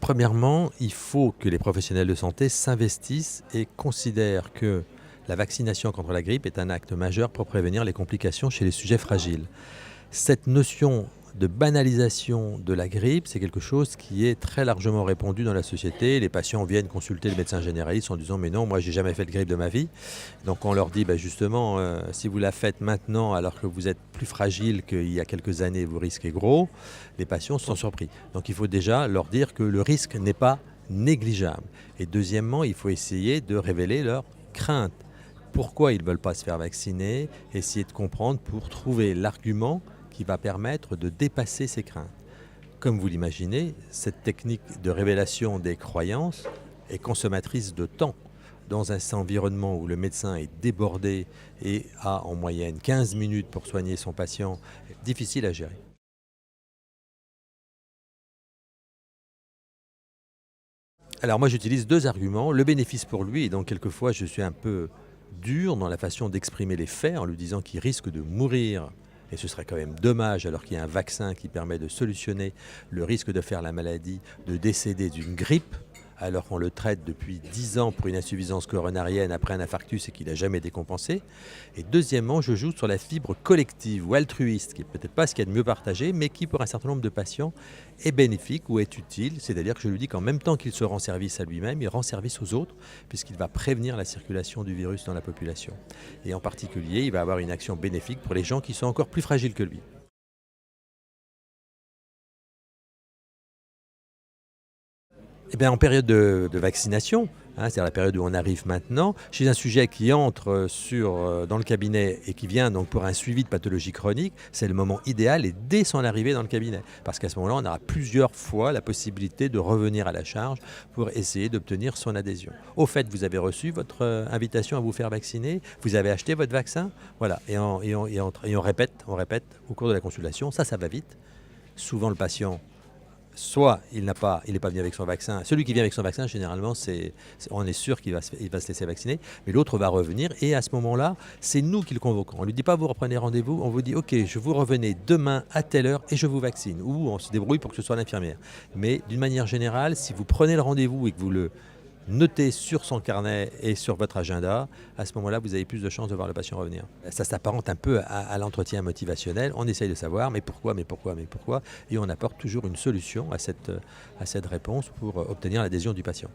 Premièrement, il faut que les professionnels de santé s'investissent et considèrent que la vaccination contre la grippe est un acte majeur pour prévenir les complications chez les sujets fragiles. Cette notion de banalisation de la grippe, c'est quelque chose qui est très largement répandu dans la société. Les patients viennent consulter le médecin généraliste en disant: mais non, moi j'ai jamais fait de grippe de ma vie. Donc on leur dit: bah, justement, si vous la faites maintenant alors que vous êtes plus fragile qu'il y a quelques années, vous risquez gros. Les patients sont surpris. Donc il faut déjà leur dire que le risque n'est pas négligeable. Et deuxièmement, il faut essayer de révéler leurs craintes. Pourquoi ils ne veulent pas se faire vacciner? Essayer de comprendre pour trouver l'argument qui va permettre de dépasser ces craintes. Comme vous l'imaginez, cette technique de révélation des croyances est consommatrice de temps. Dans un environnement où le médecin est débordé et a en moyenne 15 minutes pour soigner son patient, difficile à gérer. Alors moi j'utilise deux arguments. Le bénéfice pour lui, et donc quelquefois je suis un peu dur dans la façon d'exprimer les faits en lui disant qu'il risque de mourir. Et ce serait quand même dommage, alors qu'il y a un vaccin qui permet de solutionner le risque de faire la maladie, de décéder d'une grippe, alors qu'on le traite depuis 10 ans pour une insuffisance coronarienne après un infarctus et qu'il n'a jamais décompensé. Et deuxièmement, je joue sur la fibre collective ou altruiste, qui n'est peut-être pas ce qu'il y a de mieux partagé, mais qui pour un certain nombre de patients est bénéfique ou est utile. C'est-à-dire que je lui dis qu'en même temps qu'il se rend service à lui-même, il rend service aux autres, puisqu'il va prévenir la circulation du virus dans la population. Et en particulier, il va avoir une action bénéfique pour les gens qui sont encore plus fragiles que lui. Eh bien, en période de vaccination, c'est-à-dire la période où on arrive maintenant, chez un sujet qui entre dans le cabinet et qui vient donc pour un suivi de pathologie chronique, c'est le moment idéal et dès son arrivée dans le cabinet. Parce qu'à ce moment-là, on aura plusieurs fois la possibilité de revenir à la charge pour essayer d'obtenir son adhésion. Au fait, vous avez reçu votre invitation à vous faire vacciner, vous avez acheté votre vaccin, voilà, et on répète au cours de la consultation, ça va vite. Souvent, le patient soit il n'est pas venu avec son vaccin. Celui qui vient avec son vaccin, généralement, on est sûr il va se laisser vacciner, mais l'autre va revenir et à ce moment-là, c'est nous qui le convoquons. On ne lui dit pas: vous reprenez rendez-vous, on vous dit: ok, je vous revenez demain à telle heure et je vous vaccine. Ou on se débrouille pour que ce soit l'infirmière. Mais d'une manière générale, si vous prenez le rendez-vous et que vous le notez sur son carnet et sur votre agenda, à ce moment-là, vous avez plus de chances de voir le patient revenir. Ça s'apparente un peu à l'entretien motivationnel. On essaye de savoir, mais pourquoi, et on apporte toujours une solution à cette réponse pour obtenir l'adhésion du patient.